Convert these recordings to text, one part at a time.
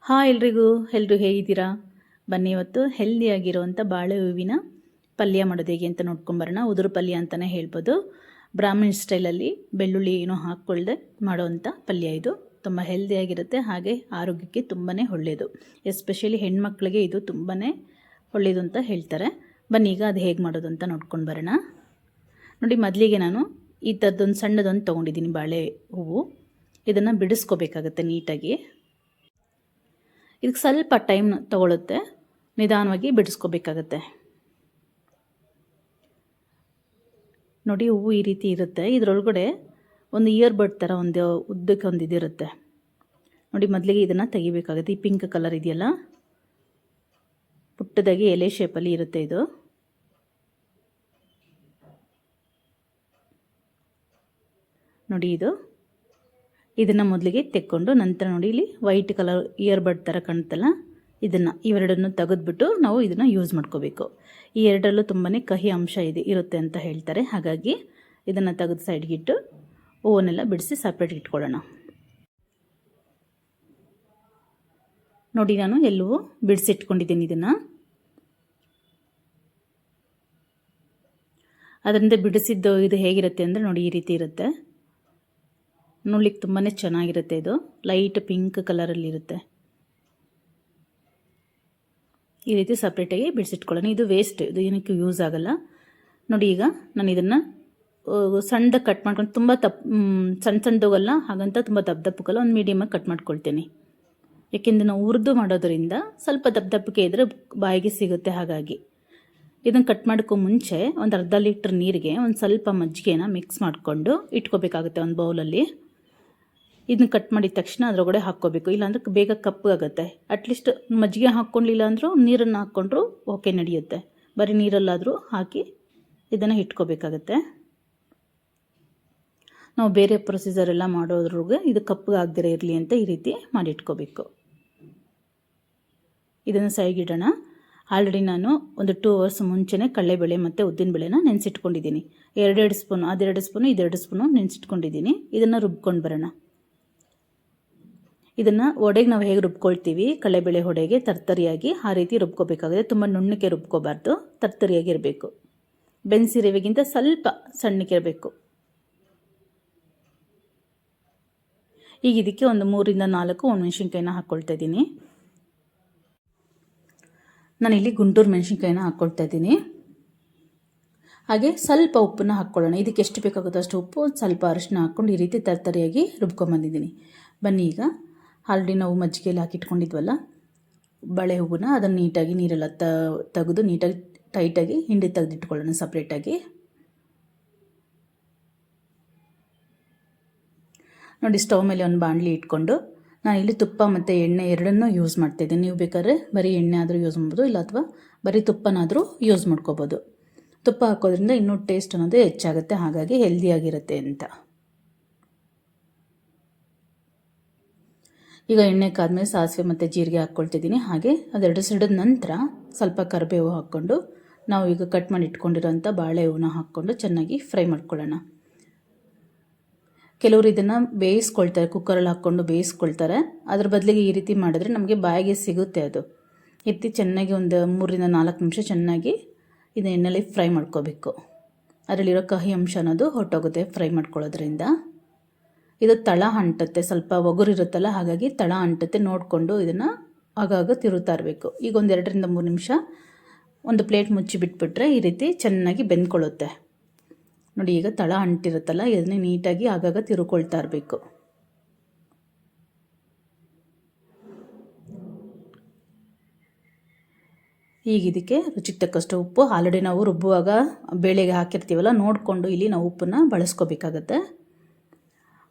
Hi ಎಲ್ಲರೂ ಹೇಗಿದ್ದೀರಾ? ಬನ್ನಿ ಇವತ್ತು ಹೆಲ್ದಿಯಾಗಿರುವಂಥ ಬಾಳೆ ಹೂವಿನ ಪಲ್ಯ ಮಾಡೋದು ಹೇಗೆ ಅಂತ ನೋಡ್ಕೊಂಬರೋಣ. ಉದುರು ಪಲ್ಯ ಅಂತಲೇ ಹೇಳ್ಬೋದು. ಬ್ರಾಹ್ಮಣ ಸ್ಟೈಲಲ್ಲಿ ಬೆಳ್ಳುಳ್ಳಿ ಏನೋ ಹಾಕ್ಕೊಳ್ಳದೆ ಮಾಡೋವಂಥ ಪಲ್ಯ ಇದು. ತುಂಬ ಹೆಲ್ದಿಯಾಗಿರುತ್ತೆ, ಹಾಗೆ ಆರೋಗ್ಯಕ್ಕೆ ತುಂಬಾ ಒಳ್ಳೆಯದು. ಎಸ್ಪೆಷಲಿ ಹೆಣ್ಮಕ್ಳಿಗೆ ಇದು ತುಂಬಾ ಒಳ್ಳೆಯದು ಅಂತ ಹೇಳ್ತಾರೆ. ಬನ್ನಿ ಈಗ ಅದು ಹೇಗೆ ಮಾಡೋದು ಅಂತ ನೋಡ್ಕೊಂಡು ಬರೋಣ. ನೋಡಿ, ಮೊದಲಿಗೆ ನಾನು ಈ ಥರದೊಂದು ಸಣ್ಣದೊಂದು ತೊಗೊಂಡಿದ್ದೀನಿ ಬಾಳೆ ಹೂವು. ಇದನ್ನು ಬಿಡಿಸ್ಕೋಬೇಕಾಗತ್ತೆ ನೀಟಾಗಿ. ಇದಕ್ಕೆ ಸ್ವಲ್ಪ ಟೈಮ್ ತಗೊಳುತ್ತೆ, ನಿಧಾನವಾಗಿ ಬಿಡಿಸ್ಕೋಬೇಕಾಗತ್ತೆ. ನೋಡಿ, ಹೂವು ಈ ರೀತಿ ಇರುತ್ತೆ. ಇದರೊಳಗಡೆ ಒಂದು ಇಯರ್ಬಡ್ ಥರ ಒಂದು ಉದ್ದಕ್ಕೆ ಒಂದು ಇದಿರುತ್ತೆ ನೋಡಿ. ಮೊದಲಿಗೆ ಇದನ್ನು ತೆಗಿಬೇಕಾಗುತ್ತೆ. ಈ ಪಿಂಕ್ ಕಲರ್ ಇದೆಯಲ್ಲ, ಪುಟ್ಟದಾಗಿ ಎಲೆ ಶೇಪಲ್ಲಿ ಇರುತ್ತೆ ಇದು. ನೋಡಿ, ಇದನ್ನು ಮೊದಲಿಗೆ ತೆಕ್ಕೊಂಡು ನಂತರ ನೋಡಿ ಇಲ್ಲಿ ವೈಟ್ ಕಲರ್ ಇಯರ್ಬಡ್ ಥರ ಕಾಣುತ್ತಲ್ಲ, ಇವೆರಡನ್ನು ತೆಗೆದುಬಿಟ್ಟು ನಾವು ಇದನ್ನು ಯೂಸ್ ಮಾಡ್ಕೋಬೇಕು. ಈ ಎರಡರಲ್ಲೂ ತುಂಬಾ ಕಹಿ ಅಂಶ ಇರುತ್ತೆ ಅಂತ ಹೇಳ್ತಾರೆ. ಹಾಗಾಗಿ ಇದನ್ನು ತೆಗೆದು ಸೈಡ್ಗಿಟ್ಟು ಹೂವನ್ನೆಲ್ಲ ಬಿಡಿಸಿ ಸಪ್ರೇಟ್ ಇಟ್ಕೊಳ್ಳೋಣ. ನೋಡಿ, ನಾನು ಎಲ್ಲವೂ ಬಿಡಿಸಿಟ್ಕೊಂಡಿದ್ದೀನಿ. ಇದನ್ನು ಅದರಿಂದ ಬಿಡಿಸಿದ್ದು ಇದು ಹೇಗಿರುತ್ತೆ ಅಂದರೆ ನೋಡಿ, ಈ ರೀತಿ ಇರುತ್ತೆ. ನೋಡ್ಲಿಕ್ಕೆ ತುಂಬಾ ಚೆನ್ನಾಗಿರುತ್ತೆ. ಇದು ಲೈಟ್ ಪಿಂಕ್ ಕಲರಲ್ಲಿರುತ್ತೆ. ಈ ರೀತಿ ಸಪ್ರೇಟಾಗಿ ಬಿಡಿಸಿಟ್ಕೊಳ್ಳೋಣ. ಇದು ವೇಸ್ಟ್, ಇದು ಏನಕ್ಕೆ ಯೂಸ್ ಆಗಲ್ಲ. ನೋಡಿ, ಈಗ ನಾನು ಇದನ್ನು ಸಣ್ಣದಾಗಿ ಕಟ್ ಮಾಡ್ಕೊಂಡು, ತುಂಬ ಸಣ್ಣದೋಗಲ್ಲ ಹಾಗಂತ ತುಂಬ ದಪ್ಪಕ್ಕಲ್ಲ, ಒಂದು ಮೀಡಿಯಮಾಗಿ ಕಟ್ ಮಾಡ್ಕೊಳ್ತೀನಿ. ಯಾಕೆಂದರೆ ನಾವು ಹುರಿದು ಮಾಡೋದ್ರಿಂದ ಸ್ವಲ್ಪ ದಪ್ಪಕ್ಕೆ ಇದ್ದರೆ ಬಾಯಿಗೆ ಸಿಗುತ್ತೆ. ಹಾಗಾಗಿ ಇದನ್ನು ಕಟ್ ಮಾಡೋಕ್ಕೂ ಮುಂಚೆ ಒಂದು ಅರ್ಧ ಲೀಟ್ರ್ ನೀರಿಗೆ ಒಂದು ಸ್ವಲ್ಪ ಮಜ್ಜಿಗೆನ ಮಿಕ್ಸ್ ಮಾಡಿಕೊಂಡು ಇಟ್ಕೋಬೇಕಾಗುತ್ತೆ ಒಂದು ಬೌಲಲ್ಲಿ. ಇದನ್ನ ಕಟ್ ಮಾಡಿದ ತಕ್ಷಣ ಅದರೊಳಗಡೆ ಹಾಕ್ಕೋಬೇಕು, ಇಲ್ಲಾಂದ್ರೆ ಬೇಗ ಕಪ್ಪಗಾಗುತ್ತೆ. ಅಟ್ಲೀಸ್ಟ್ ಮಜ್ಜಿಗೆ ಹಾಕ್ಕೊಳ್ಳಿಲ್ಲ ಅಂದರೂ ನೀರನ್ನು ಹಾಕ್ಕೊಂಡ್ರೂ ಓಕೆ, ನಡೆಯುತ್ತೆ. ಬರೀ ನೀರಲ್ಲಾದರೂ ಹಾಕಿ ಇದನ್ನು ಇಟ್ಕೋಬೇಕಾಗತ್ತೆ. ನಾವು ಬೇರೆ ಪ್ರೊಸೀಜರ್ ಎಲ್ಲ ಮಾಡೋದ್ರಿಗೆ ಇದು ಕಪ್ಪಗಾಗದಿರ ಇರಲಿ ಅಂತ ಈ ರೀತಿ ಮಾಡಿ ಇಟ್ಕೋಬೇಕು. ಇದನ್ನು ಸೈಗಿಡೋಣ. ಆಲ್ರೆಡಿ ನಾನು ಒಂದು 2 ಅವರ್ಸ್ ಮುಂಚೆನೇ ಕಡಲೆಬೇಳೆ ಮತ್ತು ಉದ್ದಿನಬೇಳೆನ ನೆನೆಸಿಟ್ಕೊಂಡಿದ್ದೀನಿ. 2 ಸ್ಪೂನು, ಅದೆರಡು ಸ್ಪೂನು, ಇದೆರಡು ಸ್ಪೂನು ನೆನೆಸಿಟ್ಕೊಂಡಿದ್ದೀನಿ. ಇದನ್ನು ರುಬ್ಕೊಂಡು ಬರೋಣ. ಇದನ್ನು ಒಡೆಗೆ ನಾವು ಹೇಗೆ ರುಬ್ಕೊಳ್ತೀವಿ, ಕಡಲೆಬೇಳೆ ಹೊಡೆಗೆ ತರ್ತರಿಯಾಗಿ ಆ ರೀತಿ ರುಬ್ಕೋಬೇಕಾಗುತ್ತೆ. ತುಂಬ ನುಣ್ಣಕ್ಕೆ ರುಬ್ಕೋಬಾರ್ದು, ತರ್ತರಿಯಾಗಿರಬೇಕು. ಬೆನ್ಸಿರವೆಗಿಂತ ಸ್ವಲ್ಪ ಸಣ್ಣಕ್ಕೆ ಇರಬೇಕು. ಈಗ ಇದಕ್ಕೆ ಒಂದು 3ರಿಂದ 4 ಒಣಮೆಣಸಿನ್ಕಾಯಿನ ಹಾಕ್ಕೊಳ್ತಾ ಇದ್ದೀನಿ. ನಾನಿಲ್ಲಿ ಗುಂಟೂರು ಮೆಣಸಿನ್ಕಾಯಿನ ಹಾಕ್ಕೊಳ್ತಾ ಇದ್ದೀನಿ. ಹಾಗೆ ಸ್ವಲ್ಪ ಉಪ್ಪನ್ನು ಹಾಕ್ಕೊಳ್ಳೋಣ. ಇದಕ್ಕೆ ಎಷ್ಟು ಬೇಕಾಗುತ್ತೋ ಅಷ್ಟು ಉಪ್ಪು, ಸ್ವಲ್ಪ ಅರಿಶಿನ ಹಾಕ್ಕೊಂಡು ಈ ರೀತಿ ತರ್ತರಿಯಾಗಿ ರುಬ್ಕೊಂಬಂದಿದ್ದೀನಿ. ಬನ್ನಿ, ಈಗ ಆಲ್ರೆಡಿ ನಾವು ಮಜ್ಜಿಗೆಯಲ್ಲಿ ಹಾಕಿಟ್ಕೊಂಡಿದ್ವಲ್ಲ ಬಾಳೆ ಹೂವನ್ನ, ಅದನ್ನು ನೀಟಾಗಿ ನೀರೆಲ್ಲ ತೆಗೆದು ನೀಟಾಗಿ ಟೈಟಾಗಿ ಹಿಂಡಿ ತೆಗೆದಿಟ್ಕೊಳ್ಳೋಣ ಸಪ್ರೇಟಾಗಿ. ನೋಡಿ, ಸ್ಟವ್ ಮೇಲೆ ಒಂದು ಬಾಣಲಿ ಇಟ್ಕೊಂಡು ನಾನಿಲ್ಲಿ ತುಪ್ಪ ಮತ್ತು ಎಣ್ಣೆ ಎರಡನ್ನೂ ಯೂಸ್ ಮಾಡ್ತಾಯಿದ್ದೀನಿ. ನೀವು ಬೇಕಾದ್ರೆ ಬರೀ ಎಣ್ಣೆ ಆದರೂ ಯೂಸ್ ಮಾಡ್ಬೋದು, ಇಲ್ಲ ಅಥವಾ ಬರೀ ತುಪ್ಪನಾದರೂ ಯೂಸ್ ಮಾಡ್ಕೋಬೋದು. ತುಪ್ಪ ಹಾಕೋದ್ರಿಂದ ಇನ್ನೂ ಟೇಸ್ಟ್ ಅನ್ನೋದು ಹೆಚ್ಚಾಗುತ್ತೆ, ಹಾಗಾಗಿ ಹೆಲ್ದಿಯಾಗಿರುತ್ತೆ ಅಂತ. ಈಗ ಎಣ್ಣೆ ಕಾದ್ಮೇಲೆ ಸಾಸಿವೆ ಮತ್ತು ಜೀರಿಗೆ ಹಾಕ್ಕೊಳ್ತಿದ್ದೀನಿ. ಹಾಗೆ ಅದೆರಡು ಸಿಡಿದ ನಂತರ ಸ್ವಲ್ಪ ಕರಿಬೇವು ಹಾಕ್ಕೊಂಡು ನಾವು ಈಗ ಕಟ್ ಮಾಡಿ ಇಟ್ಕೊಂಡಿರೋಂಥ ಬಾಳೆ ಹೂವನ್ನ ಹಾಕ್ಕೊಂಡು ಚೆನ್ನಾಗಿ ಫ್ರೈ ಮಾಡ್ಕೊಳ್ಳೋಣ. ಕೆಲವರು ಇದನ್ನು ಬೇಯಿಸ್ಕೊಳ್ತಾರೆ, ಕುಕ್ಕರಲ್ಲಿ ಹಾಕ್ಕೊಂಡು ಬೇಯಿಸ್ಕೊಳ್ತಾರೆ. ಅದ್ರ ಬದಲಿಗೆ ಈ ರೀತಿ ಮಾಡಿದ್ರೆ ನಮಗೆ ಬಾಯಿಗೆ ಸಿಗುತ್ತೆ. ಅದು ಎತ್ತಿ ಚೆನ್ನಾಗಿ ಒಂದು 3ರಿಂದ 4 ನಿಮಿಷ ಚೆನ್ನಾಗಿ ಇದು ಎಣ್ಣೆಲಿ ಫ್ರೈ ಮಾಡ್ಕೋಬೇಕು. ಅದರಲ್ಲಿರೋ ಕಹಿ ಅಂಶ ಅನ್ನೋದು ಹೊರಟೋಗುತ್ತೆ ಫ್ರೈ ಮಾಡ್ಕೊಳ್ಳೋದ್ರಿಂದ. ಇದು ತಳ ಅಂಟುತ್ತೆ, ಸ್ವಲ್ಪ ಒಗುರಿರುತ್ತಲ್ಲ, ಹಾಗಾಗಿ ತಳ ಅಂಟುತ್ತೆ. ನೋಡಿಕೊಂಡು ಇದನ್ನು ಆಗಾಗ ತಿರುತ್ತಾ ಇರಬೇಕು. ಈಗ ಒಂದು 2ರಿಂದ 3 ನಿಮಿಷ ಒಂದು ಪ್ಲೇಟ್ ಮುಚ್ಚಿ ಬಿಟ್ಬಿಟ್ರೆ ಈ ರೀತಿ ಚೆನ್ನಾಗಿ ಬೆಂದ್ಕೊಳ್ಳುತ್ತೆ. ನೋಡಿ, ಈಗ ತಳ ಅಂಟಿರುತ್ತಲ್ಲ, ಇದನ್ನೇ ನೀಟಾಗಿ ಆಗಾಗ ತಿರುಕೊಳ್ತಾ ಇರಬೇಕು. ಈಗ ಇದಕ್ಕೆ ರುಚಿಗೆ ತಕ್ಕಷ್ಟು ಉಪ್ಪು, ಆಲ್ರೆಡಿ ನಾವು ರುಬ್ಬುವಾಗ ಬೇಳೆಗೆ ಹಾಕಿರ್ತೀವಲ್ಲ, ನೋಡಿಕೊಂಡು ಇಲ್ಲಿ ನಾವು ಉಪ್ಪನ್ನು ಬಳಸ್ಕೋಬೇಕಾಗತ್ತೆ.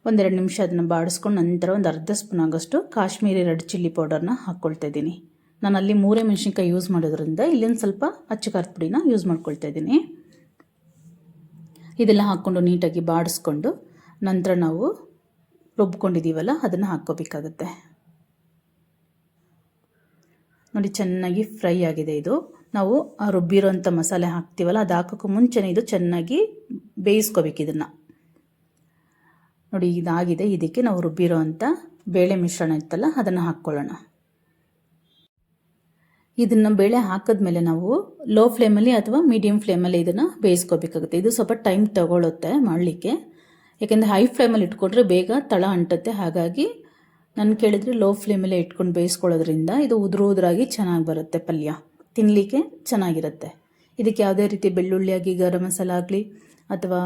1-2 ನಿಮಿಷ ಅದನ್ನು ಬಾಡಿಸ್ಕೊಂಡು ನಂತರ ಒಂದು ಅರ್ಧ ಸ್ಪೂನ್ ಆಗೋಷ್ಟು ಕಾಶ್ಮೀರಿ ರೆಡ್ ಚಿಲ್ಲಿ ಪೌಡರ್ನ ಹಾಕ್ಕೊಳ್ತಾ ಇದ್ದೀನಿ. ನಾನು ಅಲ್ಲಿ 3 ಮೆಣಸಿನ್ಕಾಯಿ ಯೂಸ್ ಮಾಡೋದ್ರಿಂದ ಇಲ್ಲೊಂದು ಸ್ವಲ್ಪ ಅಚ್ಚ ಖಾರದ ಪುಡಿನ ಯೂಸ್ ಮಾಡ್ಕೊಳ್ತಾ ಇದ್ದೀನಿ. ಇದೆಲ್ಲ ಹಾಕ್ಕೊಂಡು ನೀಟಾಗಿ ಬಾಡಿಸ್ಕೊಂಡು ನಂತರ ನಾವು ರುಬ್ಕೊಂಡಿದ್ದೀವಲ್ಲ ಅದನ್ನು ಹಾಕ್ಕೋಬೇಕಾಗತ್ತೆ. ನೋಡಿ, ಚೆನ್ನಾಗಿ ಫ್ರೈ ಆಗಿದೆ. ಇದು ನಾವು ರುಬ್ಬಿರೋಂಥ ಮಸಾಲೆ ಹಾಕ್ತೀವಲ್ಲ, ಅದು ಹಾಕೋಕ್ಕೂ ಮುಂಚೆನೇ ಇದು ಚೆನ್ನಾಗಿ ಬೇಯಿಸ್ಕೋಬೇಕು ಇದನ್ನು. ನೋಡಿ, ಇದಾಗಿದೆ. ಇದಕ್ಕೆ ನಾವು ರುಬ್ಬಿರೋ ಅಂಥ ಬೇಳೆ ಮಿಶ್ರಣ ಇತ್ತಲ್ಲ ಅದನ್ನು ಹಾಕ್ಕೊಳ್ಳೋಣ. ಇದನ್ನು ಬೇಳೆ ಹಾಕಿದ್ಮೇಲೆ ನಾವು ಲೋ ಫ್ಲೇಮಲ್ಲಿ ಅಥವಾ ಮೀಡಿಯಮ್ ಫ್ಲೇಮಲ್ಲಿ ಇದನ್ನು ಬೇಯಿಸ್ಕೋಬೇಕಾಗುತ್ತೆ. ಇದು ಸ್ವಲ್ಪ ಟೈಮ್ ತಗೊಳ್ಳುತ್ತೆ ಮಾಡಲಿಕ್ಕೆ, ಯಾಕೆಂದರೆ ಹೈ ಫ್ಲೇಮಲ್ಲಿ ಇಟ್ಕೊಂಡ್ರೆ ಬೇಗ ತಳ ಅಂಟುತ್ತೆ. ಹಾಗಾಗಿ ನಾನು ಕೇಳಿದರೆ ಲೋ ಫ್ಲೇಮಲ್ಲೇ ಇಟ್ಕೊಂಡು ಬೇಯಿಸ್ಕೊಳ್ಳೋದ್ರಿಂದ ಇದು ಉದುರಾಗಿ ಚೆನ್ನಾಗಿ ಬರುತ್ತೆ, ಪಲ್ಯ ತಿನ್ನಲಿಕ್ಕೆ ಚೆನ್ನಾಗಿರುತ್ತೆ. ಇದಕ್ಕೆ ಯಾವುದೇ ರೀತಿ ಬೆಳ್ಳುಳ್ಳಿ ಆಗಿ ಗರಂ ಮಸಾಲ ಆಗಲಿ ಅಥವಾ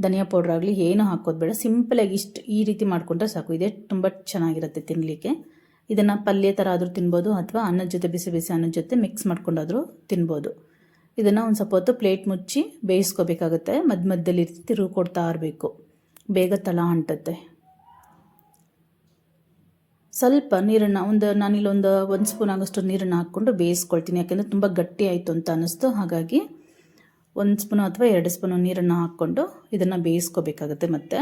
ಧನಿಯಾ ಪೌಡ್ರ್ ಆಗಲಿ ಏನೂ ಹಾಕೋದು ಬೇಡ. ಸಿಂಪಲಾಗಿ ಈ ರೀತಿ ಮಾಡಿಕೊಂಡ್ರೆ ಸಾಕು. ಇದೇ ತುಂಬ ಚೆನ್ನಾಗಿರುತ್ತೆ ತಿನ್ನಲಿಕ್ಕೆ. ಇದನ್ನು ಪಲ್ಯ ಥರ ಆದರೂ ತಿನ್ಬೋದು ಅಥವಾ ಅನ್ನದ ಜೊತೆ ಬಿಸಿ ಬಿಸಿ ಅನ್ನದ ಜೊತೆ ಮಿಕ್ಸ್ ಮಾಡ್ಕೊಂಡಾದರೂ ತಿನ್ಬೋದು. ಇದನ್ನು ಒಂದು ಸ್ವಲ್ಪ ಹೊತ್ತು ಪ್ಲೇಟ್ ಮುಚ್ಚಿ ಬೇಯಿಸ್ಕೋಬೇಕಾಗುತ್ತೆ. ಮಧ್ಯದಲ್ಲಿ ತಿರುಗಿ ಕೊಡ್ತಾ ಇರಬೇಕು, ಬೇಗ ತಳ ಅಂಟುತ್ತೆ. ಸ್ವಲ್ಪ ನೀರನ್ನು ನಾನಿಲ್ಲೊಂದು 1 ಸ್ಪೂನ್ ಆಗೋಷ್ಟು ನೀರನ್ನು ಹಾಕ್ಕೊಂಡು ಬೇಯಿಸ್ಕೊಳ್ತೀನಿ. ಯಾಕೆಂದರೆ ತುಂಬ ಗಟ್ಟಿ ಆಯಿತು ಅಂತ ಅನ್ನಿಸ್ತು. ಹಾಗಾಗಿ 1 ಸ್ಪೂನು ಅಥವಾ 2 ಸ್ಪೂನು ನೀರನ್ನು ಹಾಕ್ಕೊಂಡು ಇದನ್ನು ಬೇಯಿಸ್ಕೋಬೇಕಾಗುತ್ತೆ. ಮತ್ತು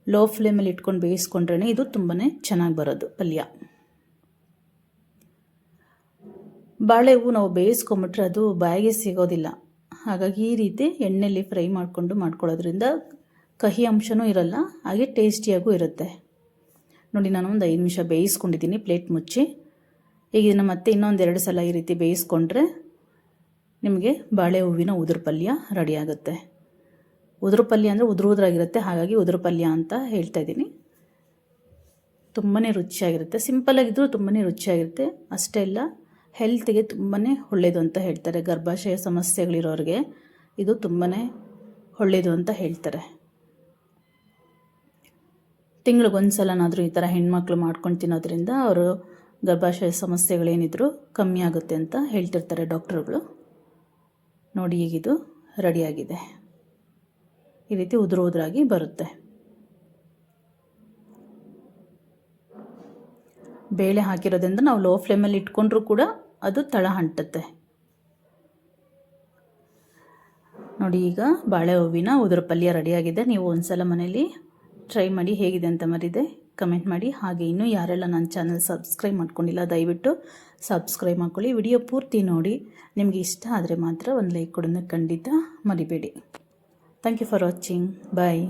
ಲೋ ಫ್ಲೇಮಲ್ಲಿ ಇಟ್ಕೊಂಡು ಬೇಯಿಸ್ಕೊಂಡ್ರೆ ಇದು ತುಂಬಾ ಚೆನ್ನಾಗಿ ಬರೋದು ಪಲ್ಯ. ಬಾಳೆ ಹೂವು ನಾವು ಬೇಯಿಸ್ಕೊಂಬಿಟ್ರೆ ಅದು ಬಾಯಿಗೆ ಸಿಗೋದಿಲ್ಲ. ಹಾಗಾಗಿ ಈ ರೀತಿ ಎಣ್ಣೆಯಲ್ಲಿ ಫ್ರೈ ಮಾಡ್ಕೊಳ್ಳೋದ್ರಿಂದ ಕಹಿ ಅಂಶನೂ ಇರಲ್ಲ, ಹಾಗೆ ಟೇಸ್ಟಿಯಾಗೂ ಇರುತ್ತೆ. ನೋಡಿ, ನಾನು ಒಂದು 5 ನಿಮಿಷ ಬೇಯಿಸ್ಕೊಂಡಿದ್ದೀನಿ ಪ್ಲೇಟ್ ಮುಚ್ಚಿ. ಈಗ ಇದನ್ನು ಮತ್ತೆ ಇನ್ನೊಂದು 2 ಸಲ ಈ ರೀತಿ ಬೇಯಿಸ್ಕೊಂಡ್ರೆ ನಿಮಗೆ ಬಾಳೆ ಹೂವಿನ ಉದುರು ಪಲ್ಯ ರೆಡಿ ಆಗುತ್ತೆ. ಉದುರು ಪಲ್ಯ ಅಂದರೆ ಉದುರಾಗಿರುತ್ತೆ, ಹಾಗಾಗಿ ಉದುರು ಪಲ್ಯ ಅಂತ ಹೇಳ್ತಾ ಇದ್ದೀನಿ. ತುಂಬಾ ರುಚಿಯಾಗಿರುತ್ತೆ, ಸಿಂಪಲಾಗಿದ್ದರೂ ತುಂಬಾ ರುಚಿಯಾಗಿರುತ್ತೆ. ಅಷ್ಟೇ ಅಲ್ಲ, ಹೆಲ್ತ್ಗೆ ತುಂಬಾ ಒಳ್ಳೆಯದು ಅಂತ ಹೇಳ್ತಾರೆ. ಗರ್ಭಾಶಯ ಸಮಸ್ಯೆಗಳಿರೋರಿಗೆ ಇದು ತುಂಬಾ ಒಳ್ಳೆಯದು ಅಂತ ಹೇಳ್ತಾರೆ. ತಿಂಗಳಿಗೊಂದು ಸಲನಾದರೂ ಈ ಥರ ಹೆಣ್ಮಕ್ಳು ಮಾಡ್ಕೊಂಡು ತಿನ್ನೋದ್ರಿಂದ ಅವರು ಗರ್ಭಾಶಯ ಸಮಸ್ಯೆಗಳೇನಿದ್ರು ಕಮ್ಮಿ ಆಗುತ್ತೆ ಅಂತ ಹೇಳ್ತಿರ್ತಾರೆ ಡಾಕ್ಟ್ರುಗಳು. ನೋಡಿ, ಈಗಿದು ರೆಡಿಯಾಗಿದೆ. ಈ ರೀತಿ ಉದುರಾಗಿ ಬರುತ್ತೆ. ಬೇಳೆ ಹಾಕಿರೋದ್ರಿಂದ ನಾವು ಲೋ ಫ್ಲೇಮಲ್ಲಿ ಇಟ್ಕೊಂಡ್ರೂ ಕೂಡ ಅದು ತಳ ಅಂಟುತ್ತೆ. ನೋಡಿ, ಈಗ ಬಾಳೆ ಹೂವಿನ ಉದುರು ಪಲ್ಯ ರೆಡಿಯಾಗಿದೆ. ನೀವು ಒಂದು ಸಲ ಮನೇಲಿ ಟ್ರೈ ಮಾಡಿ, ಹೇಗಿದೆ ಅಂತ ಮರಿದೆ ಕಮೆಂಟ್ ಮಾಡಿ. ಹಾಗೆ ಇನ್ನೂ ಯಾರೆಲ್ಲ ನನ್ನ ಚಾನಲ್ ಸಬ್ಸ್ಕ್ರೈಬ್ ಮಾಡ್ಕೊಂಡಿಲ್ಲ ದಯವಿಟ್ಟು ಸಬ್ಸ್ಕ್ರೈಬ್ ಮಾಡ್ಕೊಳ್ಳಿ. ವಿಡಿಯೋ ಪೂರ್ತಿ ನೋಡಿ. ನಿಮಗೆ ಇಷ್ಟ ಆದರೆ ಮಾತ್ರ ಒಂದು ಲೈಕ್ ಕೊಡೋದನ್ನು ಖಂಡಿತ ಮರಿಬೇಡಿ. Thank you for watching. Bye.